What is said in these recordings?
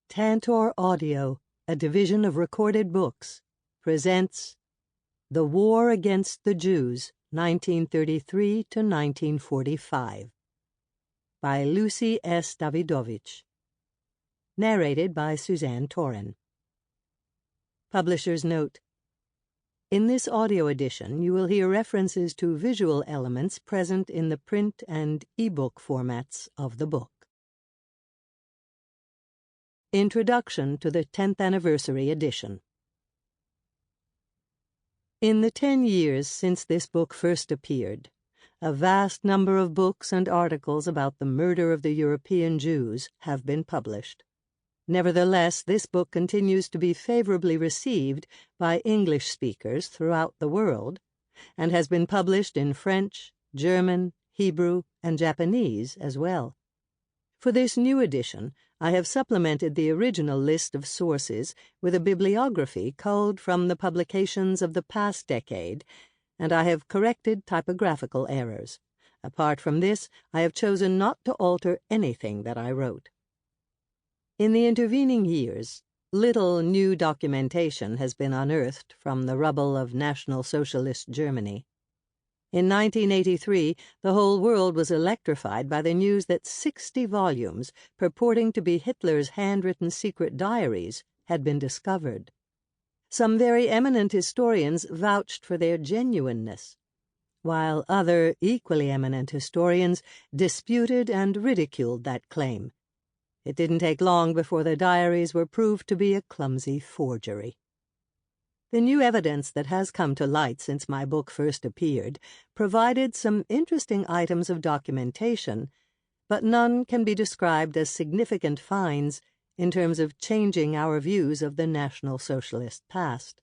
Tantor Audio, a division of Recorded Books, presents The War Against the Jews, 1933 to 1945, by Lucy S. Dawidowicz. Narrated by Suzanne Toren. Publisher's note: in this audio edition, you will hear references to visual elements present in the print and e-book formats of the book. Introduction to the 10th Anniversary Edition. In the 10 years since this book first appeared, a vast number of books and articles about the murder of the European Jews have been published. Nevertheless, this book continues to be favorably received by English speakers throughout the world, and has been published in French, German, Hebrew, and Japanese as well. For this new edition, I have supplemented the original list of sources with a bibliography culled from the publications of the past decade, and I have corrected typographical errors. Apart from this, I have chosen not to alter anything that I wrote. In the intervening years, little new documentation has been unearthed from the rubble of National Socialist Germany. In 1983, the whole world was electrified by the news that 60 volumes purporting to be Hitler's handwritten secret diaries had been discovered. Some very eminent historians vouched for their genuineness, while other equally eminent historians disputed and ridiculed that claim. It didn't take long before the diaries were proved to be a clumsy forgery. The new evidence that has come to light since my book first appeared provided some interesting items of documentation, but none can be described as significant finds in terms of changing our views of the National Socialist past.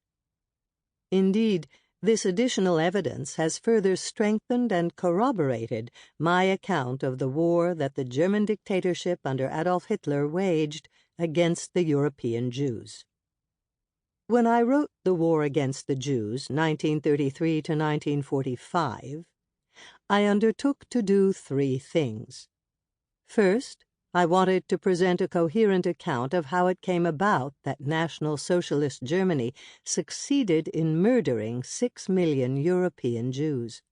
Indeed, this additional evidence has further strengthened and corroborated my account of the war that the German dictatorship under Adolf Hitler waged against the European Jews. When I wrote The War Against the Jews, 1933 to 1945, I undertook to do 3 things. First, I wanted to present a coherent account of how it came about that National Socialist Germany succeeded in murdering 6 million European Jews.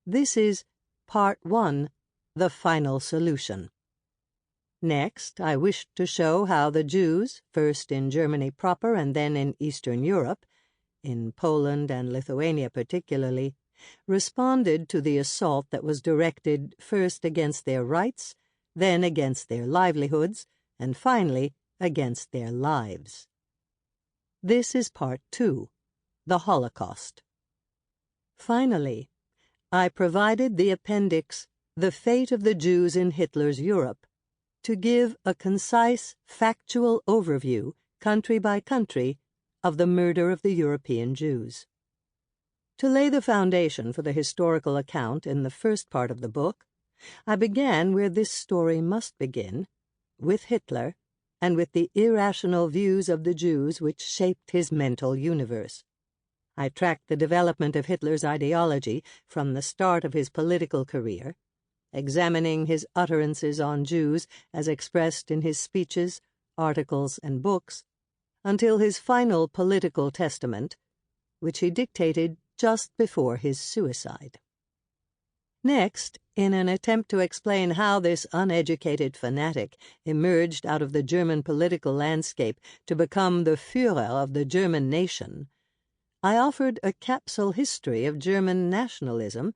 This is Part 1, The Final Solution. Next, I wished to show how the Jews, first in Germany proper and then in Eastern Europe, in Poland and Lithuania particularly, responded to the assault that was directed first against their rights, then against their livelihoods, and finally against their lives. This is Part 2, The Holocaust. Finally, I provided the appendix, The Fate of the Jews in Hitler's Europe, to give a concise, factual overview, country by country, of the murder of the European Jews. To lay the foundation for the historical account in the first part of the book, I began where this story must begin, with Hitler and with the irrational views of the Jews which shaped his mental universe. I tracked the development of Hitler's ideology from the start of his political career, examining his utterances on Jews as expressed in his speeches, articles, and books, until his final political testament, which he dictated just before his suicide. Next, in an attempt to explain how this uneducated fanatic emerged out of the German political landscape to become the Führer of the German nation, I offered a capsule history of German nationalism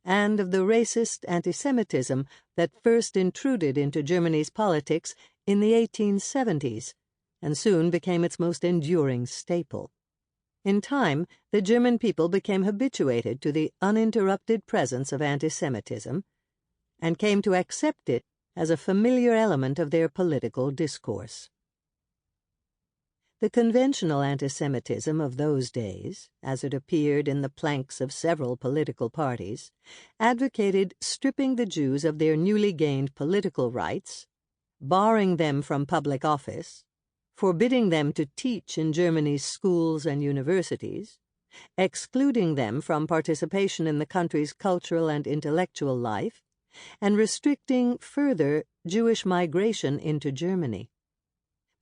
and of the racist anti-Semitism that first intruded into Germany's politics in the 1870s and soon became its most enduring staple. In time, the German people became habituated to the uninterrupted presence of anti-Semitism and came to accept it as a familiar element of their political discourse. The conventional anti-Semitism of those days, as it appeared in the planks of several political parties, advocated stripping the Jews of their newly gained political rights, barring them from public office, forbidding them to teach in Germany's schools and universities, excluding them from participation in the country's cultural and intellectual life, and restricting further Jewish migration into Germany.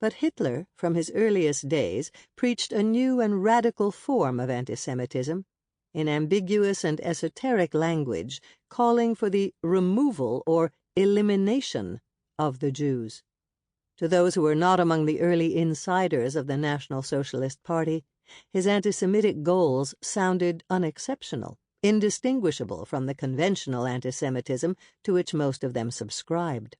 But Hitler, from his earliest days, preached a new and radical form of anti-Semitism, in ambiguous and esoteric language, calling for the removal or elimination of the Jews. To those who were not among the early insiders of the National Socialist Party, his anti-Semitic goals sounded unexceptional, indistinguishable from the conventional anti-Semitism to which most of them subscribed.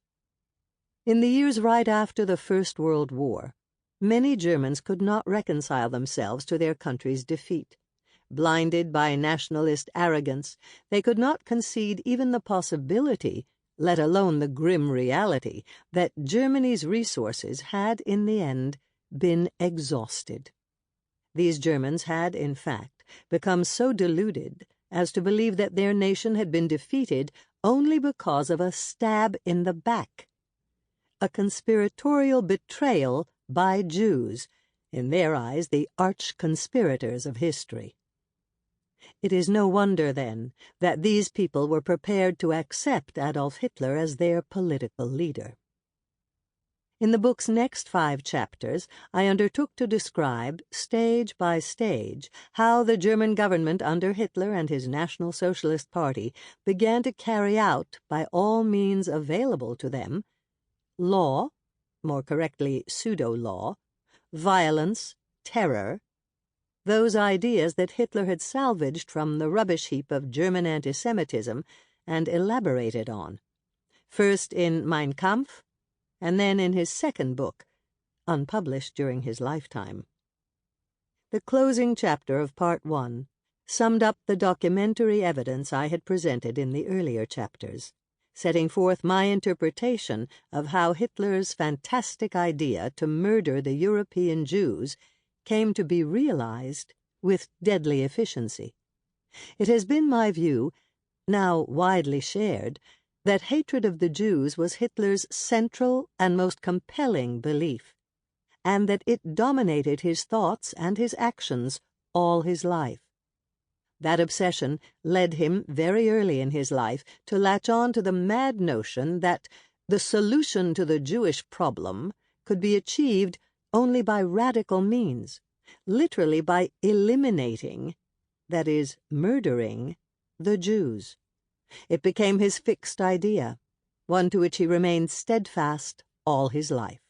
In the years right after the First World War, many Germans could not reconcile themselves to their country's defeat. Blinded by nationalist arrogance, they could not concede even the possibility, let alone the grim reality, that Germany's resources had, in the end, been exhausted. These Germans had, in fact, become so deluded as to believe that their nation had been defeated only because of a stab in the back, a conspiratorial betrayal by Jews, in their eyes the arch-conspirators of history. It is no wonder, then, that these people were prepared to accept Adolf Hitler as their political leader. In the book's next 5 chapters, I undertook to describe, stage by stage, how the German government under Hitler and his National Socialist Party began to carry out, by all means available to them, law, more correctly pseudo-law, violence, terror, those ideas that Hitler had salvaged from the rubbish heap of German anti-Semitism and elaborated on, first in Mein Kampf, and then in his second book, unpublished during his lifetime. The closing chapter of Part 1 summed up the documentary evidence I had presented in the earlier chapters, setting forth my interpretation of how Hitler's fantastic idea to murder the European Jews came to be realized with deadly efficiency. It has been my view, now widely shared, that hatred of the Jews was Hitler's central and most compelling belief, and that it dominated his thoughts and his actions all his life. That obsession led him very early in his life to latch on to the mad notion that the solution to the Jewish problem could be achieved only by radical means, literally by eliminating, that is, murdering, the Jews. It became his fixed idea, one to which he remained steadfast all his life.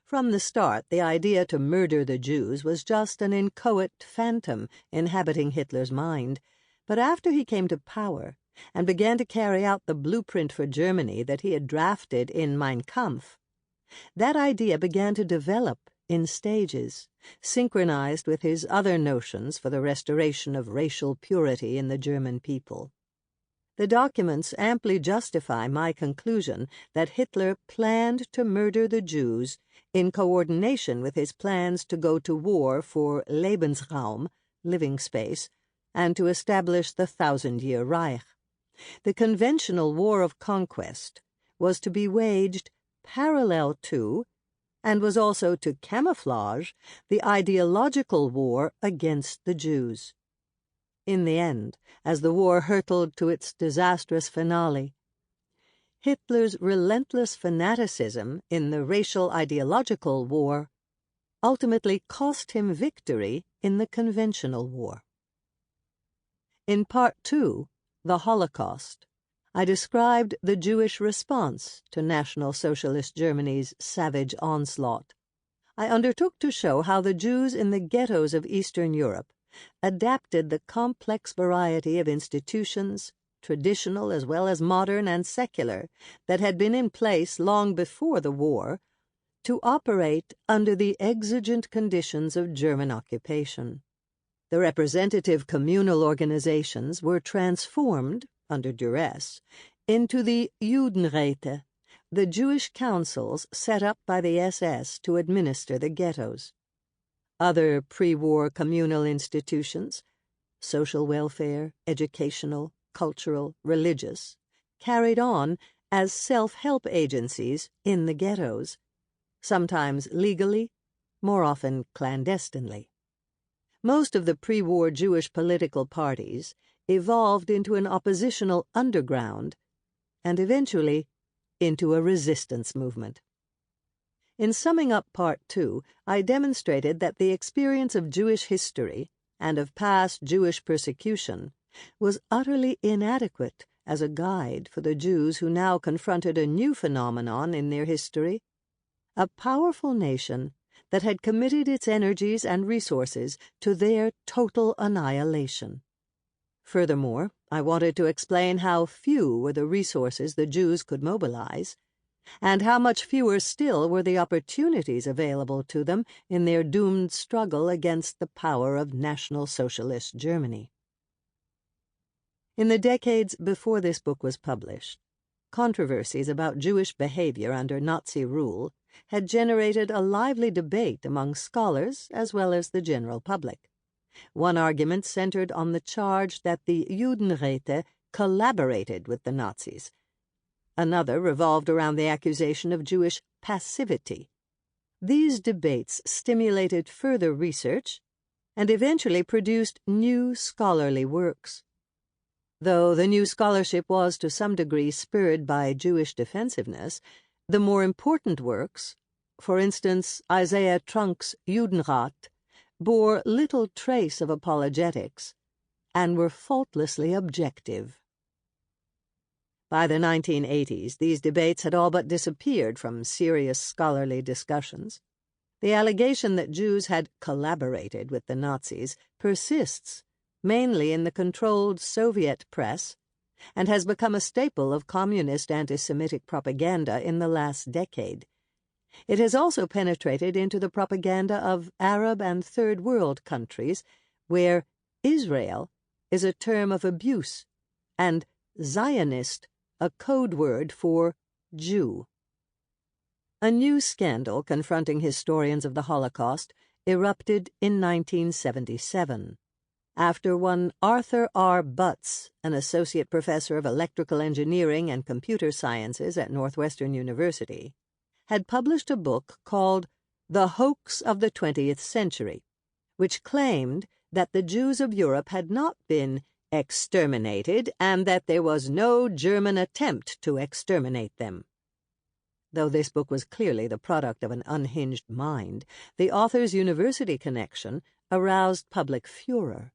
From the start, the idea to murder the Jews was just an inchoate phantom inhabiting Hitler's mind, but after he came to power and began to carry out the blueprint for Germany that he had drafted in Mein Kampf, that idea began to develop in stages, synchronized with his other notions for the restoration of racial purity in the German people. The documents amply justify my conclusion that Hitler planned to murder the Jews in coordination with his plans to go to war for Lebensraum, living space, and to establish the 1,000-year Reich. The conventional war of conquest was to be waged parallel to, and was also to camouflage, the ideological war against the Jews. In the end, as the war hurtled to its disastrous finale, Hitler's relentless fanaticism in the racial ideological war ultimately cost him victory in the conventional war. In Part 2, The Holocaust, I described the Jewish response to National Socialist Germany's savage onslaught. I undertook to show how the Jews in the ghettos of Eastern Europe adapted the complex variety of institutions, traditional as well as modern and secular, that had been in place long before the war, to operate under the exigent conditions of German occupation. The representative communal organizations were transformed, under duress, into the Judenräte, the Jewish councils set up by the SS to administer the ghettos. Other pre-war communal institutions, social welfare, educational, cultural, religious, carried on as self-help agencies in the ghettos, sometimes legally, more often clandestinely. Most of the pre-war Jewish political parties evolved into an oppositional underground and eventually into a resistance movement. In summing up Part 2, I demonstrated that the experience of Jewish history and of past Jewish persecution was utterly inadequate as a guide for the Jews who now confronted a new phenomenon in their history, a powerful nation that had committed its energies and resources to their total annihilation. Furthermore, I wanted to explain how few were the resources the Jews could mobilize, and how much fewer still were the opportunities available to them in their doomed struggle against the power of National Socialist Germany. In the decades before this book was published, controversies about Jewish behavior under Nazi rule had generated a lively debate among scholars as well as the general public. One argument centered on the charge that the Judenräte collaborated with the Nazis. Another revolved around the accusation of Jewish passivity. These debates stimulated further research and eventually produced new scholarly works. Though the new scholarship was to some degree spurred by Jewish defensiveness, the more important works, for instance Isaiah Trunk's Judenrat, bore little trace of apologetics and were faultlessly objective. By the 1980s, these debates had all but disappeared from serious scholarly discussions. The allegation that Jews had collaborated with the Nazis persists, mainly in the controlled Soviet press, and has become a staple of communist anti-Semitic propaganda in the last decade. It has also penetrated into the propaganda of Arab and Third World countries, where Israel is a term of abuse and Zionist a code word for Jew. A new scandal confronting historians of the Holocaust erupted in 1977, after one Arthur R. Butts, an associate professor of electrical engineering and computer sciences at Northwestern University, had published a book called The Hoax of the 20th Century, which claimed that the Jews of Europe had not been exterminated and that there was no German attempt to exterminate them. Though this book was clearly the product of an unhinged mind, the author's university connection aroused public furor.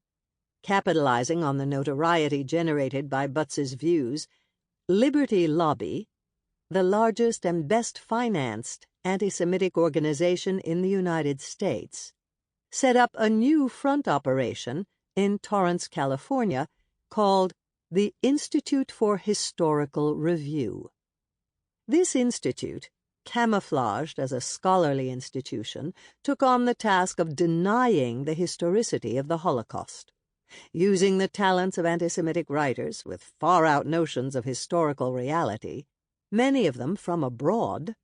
Capitalizing on the notoriety generated by Butts's views, Liberty Lobby, the largest and best-financed anti-Semitic organization in the United States, set up a new front operation in Torrance, California, called the Institute for Historical Review. This institute, camouflaged as a scholarly institution, took on the task of denying the historicity of the Holocaust. Using the talents of anti-Semitic writers with far-out notions of historical reality, many of them from abroad,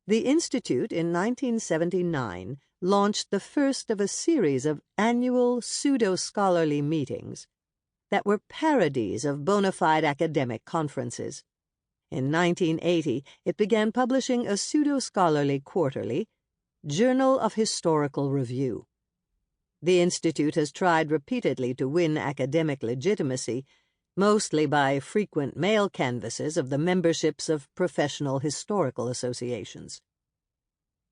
the Institute in 1979 launched the first of a series of annual pseudo-scholarly meetings that were parodies of bona fide academic conferences. In 1980, it began publishing a pseudo-scholarly quarterly, Journal of Historical Review. The Institute has tried repeatedly to win academic legitimacy, mostly by frequent mail canvasses of the memberships of professional historical associations.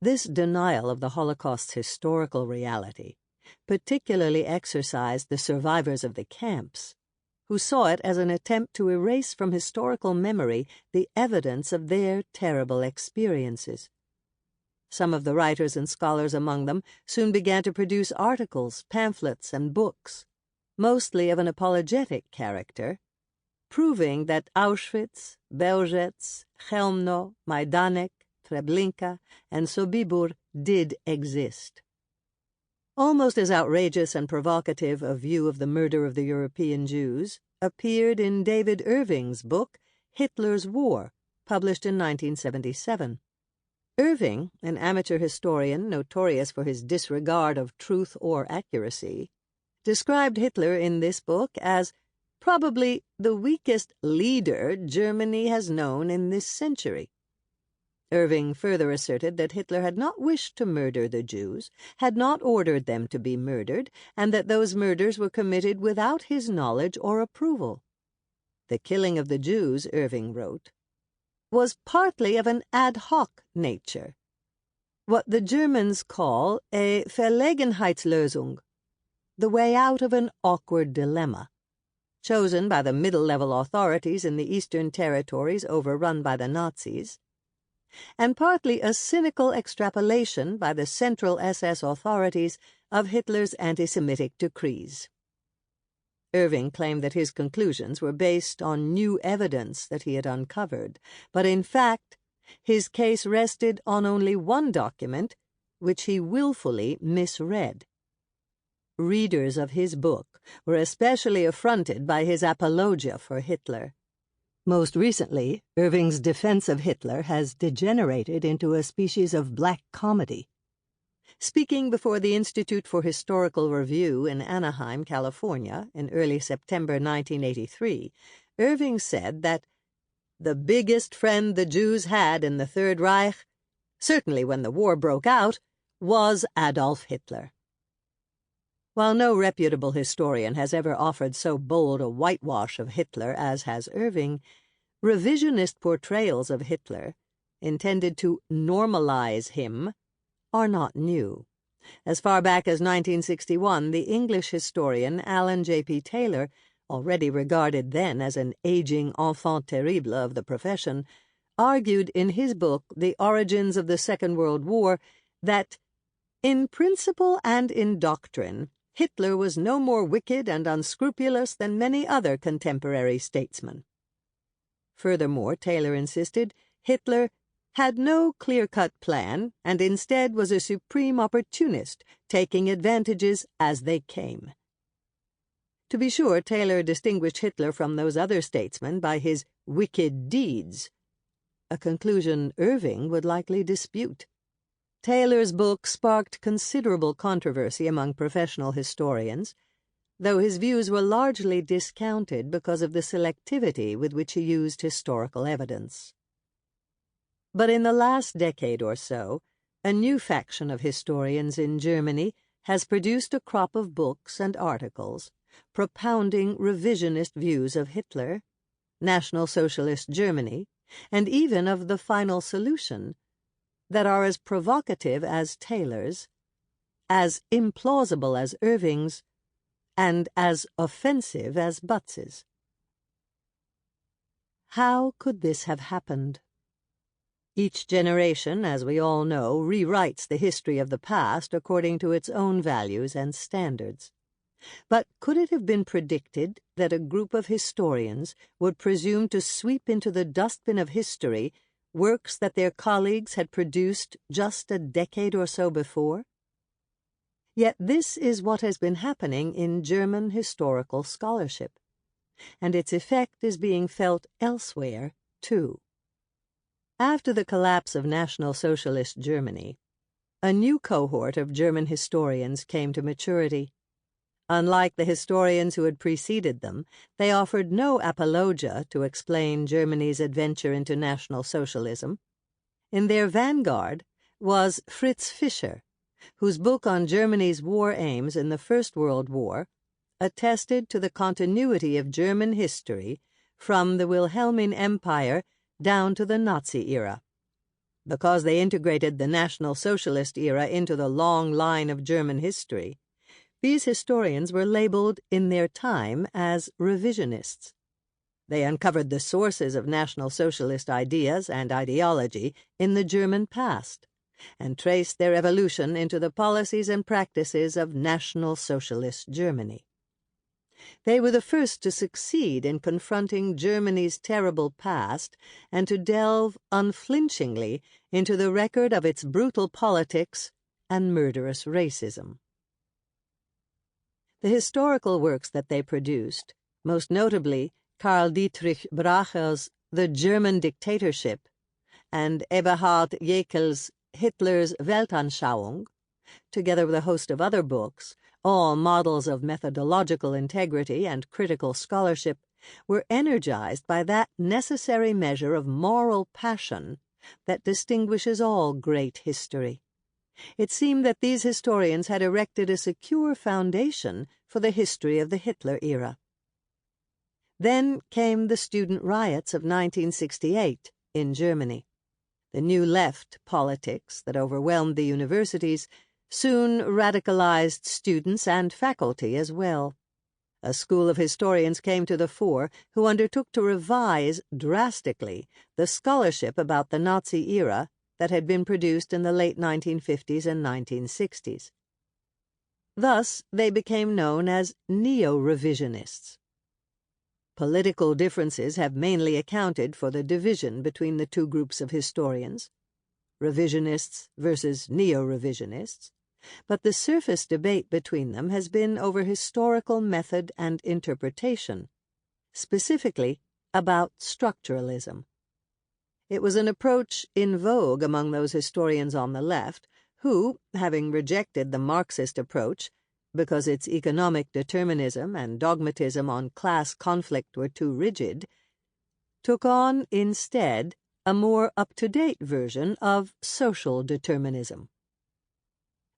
This denial of the Holocaust's historical reality particularly exercised the survivors of the camps, who saw it as an attempt to erase from historical memory the evidence of their terrible experiences. Some of the writers and scholars among them soon began to produce articles, pamphlets, and books, mostly of an apologetic character, proving that Auschwitz, Belzec, Chelmno, Majdanek, Treblinka, and Sobibor did exist. Almost as outrageous and provocative a view of the murder of the European Jews appeared in David Irving's book Hitler's War, published in 1977. Irving, an amateur historian notorious for his disregard of truth or accuracy, described Hitler in this book as probably the weakest leader Germany has known in this century. Irving further asserted that Hitler had not wished to murder the Jews, had not ordered them to be murdered, and that those murders were committed without his knowledge or approval. The killing of the Jews, Irving wrote, was partly of an ad hoc nature. what the Germans call a Verlegenheitslösung, the way out of an awkward dilemma, chosen by the middle-level authorities in the eastern territories overrun by the Nazis, and partly a cynical extrapolation by the central SS authorities of Hitler's anti-Semitic decrees. Irving claimed that his conclusions were based on new evidence that he had uncovered, but in fact, his case rested on only one document, which he willfully misread. Readers of his book were especially affronted by his apologia for Hitler. Most recently, Irving's defense of Hitler has degenerated into a species of black comedy. Speaking before the Institute for Historical Review in Anaheim, California, in early September 1983, Irving said that the biggest friend the Jews had in the Third Reich, certainly when the war broke out, was Adolf Hitler. While no reputable historian has ever offered so bold a whitewash of Hitler as has Irving, revisionist portrayals of Hitler, intended to normalize him, are not new. As far back as 1961, the English historian Alan J.P. Taylor, already regarded then as an aging enfant terrible of the profession, argued in his book The Origins of the Second World War that, in principle and in doctrine, Hitler was no more wicked and unscrupulous than many other contemporary statesmen. Furthermore, Taylor insisted, Hitler had no clear-cut plan and instead was a supreme opportunist, taking advantages as they came. To be sure, Taylor distinguished Hitler from those other statesmen by his wicked deeds, a conclusion Irving would likely dispute. Taylor's book sparked considerable controversy among professional historians, though his views were largely discounted because of the selectivity with which he used historical evidence. But in the last decade or so, a new faction of historians in Germany has produced a crop of books and articles propounding revisionist views of Hitler, National Socialist Germany, and even of the final solution, that are as provocative as Taylor's, as implausible as Irving's, and as offensive as Butz's. How could this have happened? Each generation, as we all know, rewrites the history of the past according to its own values and standards. But could it have been predicted that a group of historians would presume to sweep into the dustbin of history works that their colleagues had produced just a decade or so before? Yet this is what has been happening in German historical scholarship, and its effect is being felt elsewhere, too. After the collapse of National Socialist Germany, a new cohort of German historians came to maturity. Unlike the historians who had preceded them, they offered no apologia to explain Germany's adventure into National Socialism. In their vanguard was Fritz Fischer, whose book on Germany's war aims in the First World War attested to the continuity of German history from the Wilhelmine Empire down to the Nazi era. Because they integrated the National Socialist era into the long line of German history, these historians were labeled in their time as revisionists. They uncovered the sources of National Socialist ideas and ideology in the German past, and traced their evolution into the policies and practices of National Socialist Germany. They were the first to succeed in confronting Germany's terrible past and to delve unflinchingly into the record of its brutal politics and murderous racism. The historical works that they produced, most notably Karl Dietrich Bracher's The German Dictatorship and Eberhard Jäckel's Hitler's Weltanschauung, together with a host of other books, all models of methodological integrity and critical scholarship, were energized by that necessary measure of moral passion that distinguishes all great history. It seemed that these historians had erected a secure foundation for the history of the Hitler era. Then came the student riots of 1968 in Germany. The New Left politics that overwhelmed the universities soon radicalized students and faculty as well. A school of historians came to the fore who undertook to revise drastically the scholarship about the Nazi era that had been produced in the late 1950s and 1960s. Thus, they became known as neo-revisionists. Political differences have mainly accounted for the division between the two groups of historians, revisionists versus neo-revisionists, but the surface debate between them has been over historical method and interpretation, specifically about structuralism. It was an approach in vogue among those historians on the left who, having rejected the Marxist approach because its economic determinism and dogmatism on class conflict were too rigid, took on instead a more up-to-date version of social determinism.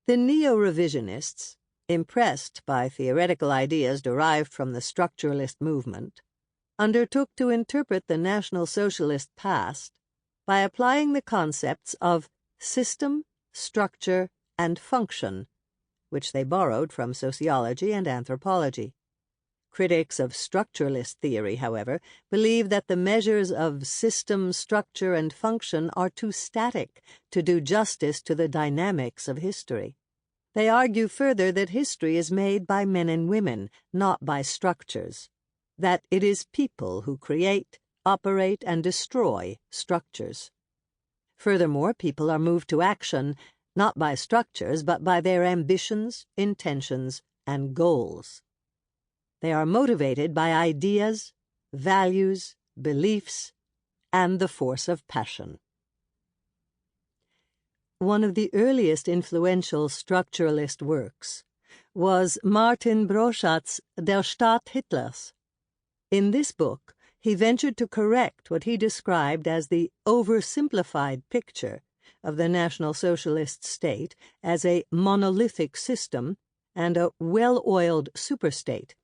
The neo-revisionists, impressed by theoretical ideas derived from the structuralist movement, undertook to interpret the National Socialist past by applying the concepts of system, structure, and function, which they borrowed from sociology and anthropology. Critics of structuralist theory, however, believe that the measures of system, structure, and function are too static to do justice to the dynamics of history. They argue further that history is made by men and women, not by structures, that it is people who create, operate, and destroy structures. Furthermore, people are moved to action not by structures, but by their ambitions, intentions, and goals. They are motivated by ideas, values, beliefs, and the force of passion. One of the earliest influential structuralist works was Martin Broszat's Der Staat Hitlers. In this book, he ventured to correct what he described as the oversimplified picture of the National Socialist state as a monolithic system and a well-oiled superstate.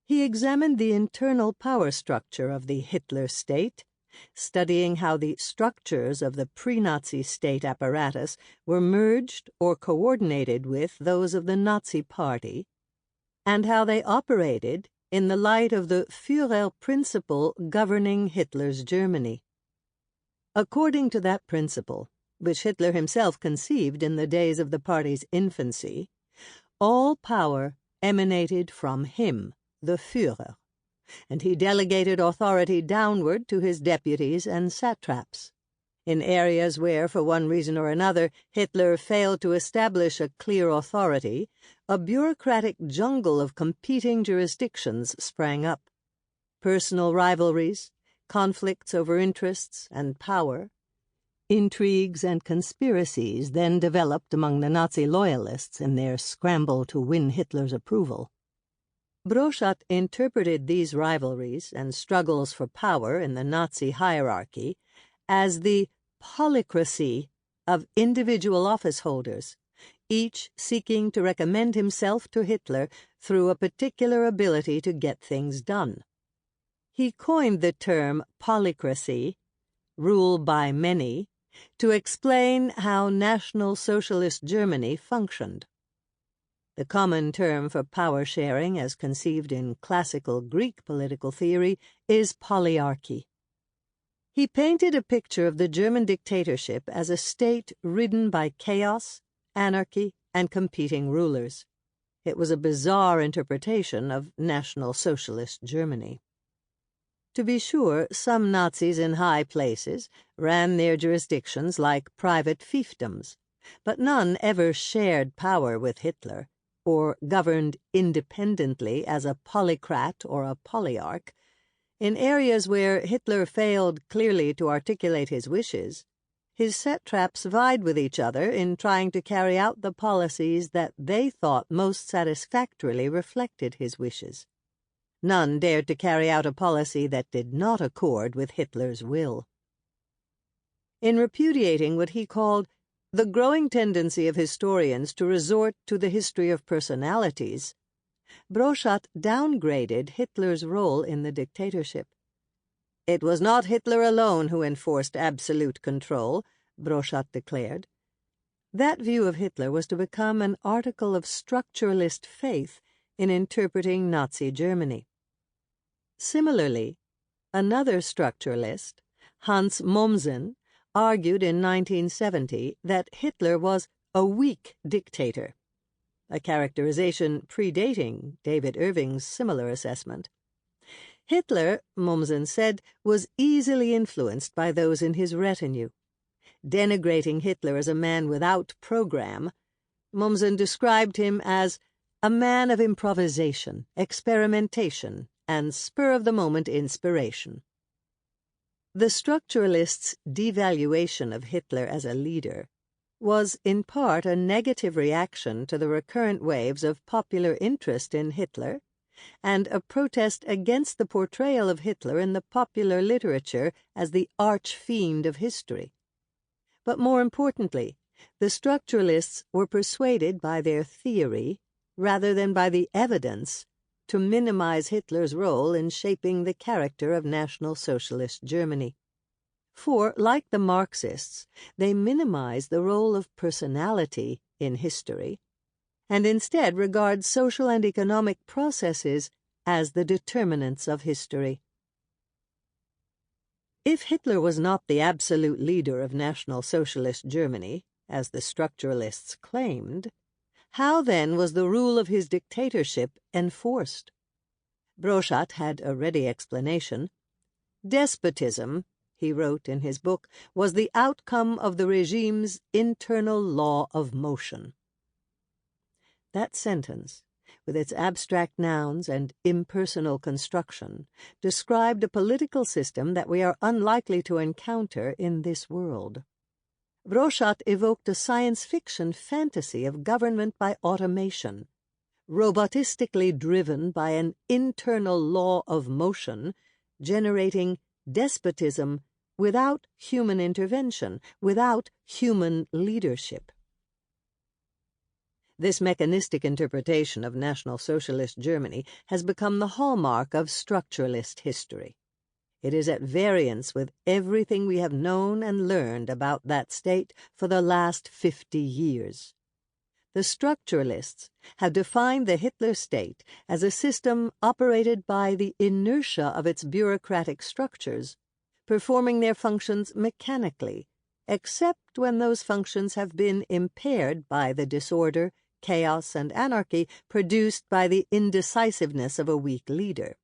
He examined the internal power structure of the Hitler state, studying how the structures of the pre-Nazi state apparatus were merged or coordinated with those of the Nazi Party, and how they operated in the light of the Führer principle governing Hitler's Germany. According to that principle, which Hitler himself conceived in the days of the party's infancy, all power emanated from him, the Führer, and he delegated authority downward to his deputies and satraps. In areas where, for one reason or another, Hitler failed to establish a clear authority, a bureaucratic jungle of competing jurisdictions sprang up. Personal rivalries, conflicts over interests and power, intrigues and conspiracies then developed among the Nazi loyalists in their scramble to win Hitler's approval. Broszat interpreted these rivalries and struggles for power in the Nazi hierarchy as the polycracy of individual office holders, each seeking to recommend himself to Hitler through a particular ability to get things done. He coined the term polycracy, rule by many, to explain how National Socialist Germany functioned. The common term for power sharing, as conceived in classical Greek political theory, is polyarchy. He painted a picture of the German dictatorship as a state ridden by chaos, anarchy, and competing rulers. It was a bizarre interpretation of National Socialist Germany. To be sure, some Nazis in high places ran their jurisdictions like private fiefdoms, but none ever shared power with Hitler, or governed independently as a polycrat or a polyarch. In areas where Hitler failed clearly to articulate his wishes, his satraps vied with each other in trying to carry out the policies that they thought most satisfactorily reflected his wishes. None dared to carry out a policy that did not accord with Hitler's will. In repudiating what he called the growing tendency of historians to resort to the history of personalities, Broszat downgraded Hitler's role in the dictatorship. It was not Hitler alone who enforced absolute control, Broschat declared. That view of Hitler was to become an article of structuralist faith in interpreting Nazi Germany. Similarly, another structuralist, Hans Mommsen, argued in 1970 that Hitler was a weak dictator, a characterization predating David Irving's similar assessment. Hitler, Mommsen said, was easily influenced by those in his retinue. Denigrating Hitler as a man without program, Mommsen described him as a man of improvisation, experimentation, and spur-of-the-moment inspiration. The structuralists' devaluation of Hitler as a leader was in part a negative reaction to the recurrent waves of popular interest in Hitler and a protest against the portrayal of Hitler in the popular literature as the arch-fiend of history. But more importantly, the structuralists were persuaded by their theory, rather than by the evidence, to minimize Hitler's role in shaping the character of National Socialist Germany. For, like the Marxists, they minimize the role of personality in history, and instead regard social and economic processes as the determinants of history. If Hitler was not the absolute leader of National Socialist Germany, as the structuralists claimed, how then was the rule of his dictatorship enforced? Broschat had a ready explanation. Despotism, he wrote in his book, was the outcome of the regime's internal law of motion. That sentence, with its abstract nouns and impersonal construction, described a political system that we are unlikely to encounter in this world. Broschat evoked a science fiction fantasy of government by automation, robotistically driven by an internal law of motion, generating despotism without human intervention, without human leadership. This mechanistic interpretation of National Socialist Germany has become the hallmark of structuralist history. It is at variance with everything we have known and learned about that state for the last 50 years. The structuralists have defined the Hitler state as a system operated by the inertia of its bureaucratic structures, performing their functions mechanically, except when those functions have been impaired by the disorder, chaos, and anarchy produced by the indecisiveness of a weak leader.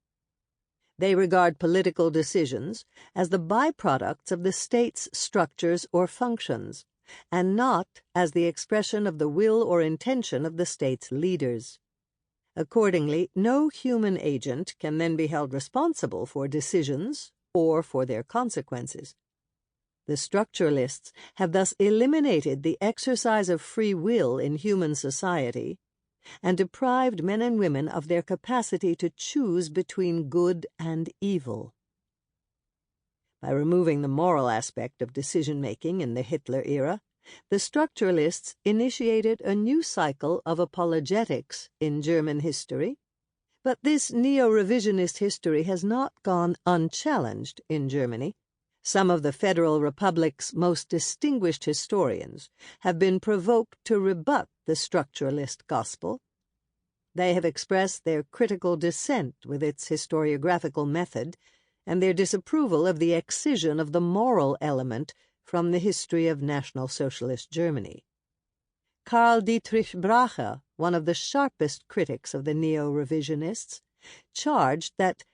They regard political decisions as the byproducts of the state's structures or functions, and not as the expression of the will or intention of the state's leaders. Accordingly, no human agent can then be held responsible for decisions or for their consequences. The structuralists have thus eliminated the exercise of free will in human society and deprived men and women of their capacity to choose between good and evil. By removing the moral aspect of decision-making in the Hitler era, the structuralists initiated a new cycle of apologetics in German history, but this neo-revisionist history has not gone unchallenged in Germany. Some of the Federal Republic's most distinguished historians have been provoked to rebut the structuralist gospel. They have expressed their critical dissent with its historiographical method and their disapproval of the excision of the moral element from the history of National Socialist Germany. Karl Dietrich Bracher, one of the sharpest critics of the neo-revisionists, charged that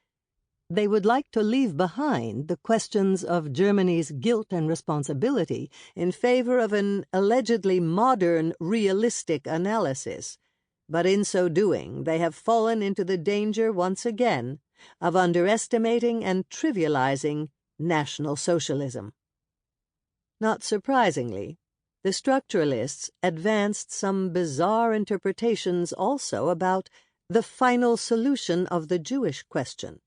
they would like to leave behind the questions of Germany's guilt and responsibility in favor of an allegedly modern, realistic analysis, but in so doing they have fallen into the danger once again of underestimating and trivializing National Socialism. Not surprisingly, the structuralists advanced some bizarre interpretations also about the final solution of the Jewish question,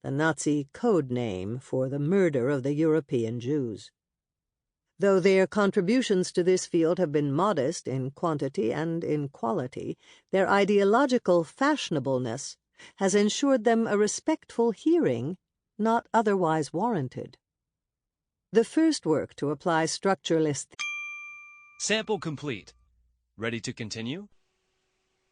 the Nazi code name for the murder of the European Jews. Though their contributions to this field have been modest in quantity and in quality, their ideological fashionableness has ensured them a respectful hearing not otherwise warranted. the first work to apply structuralist. Sample complete. Ready to continue?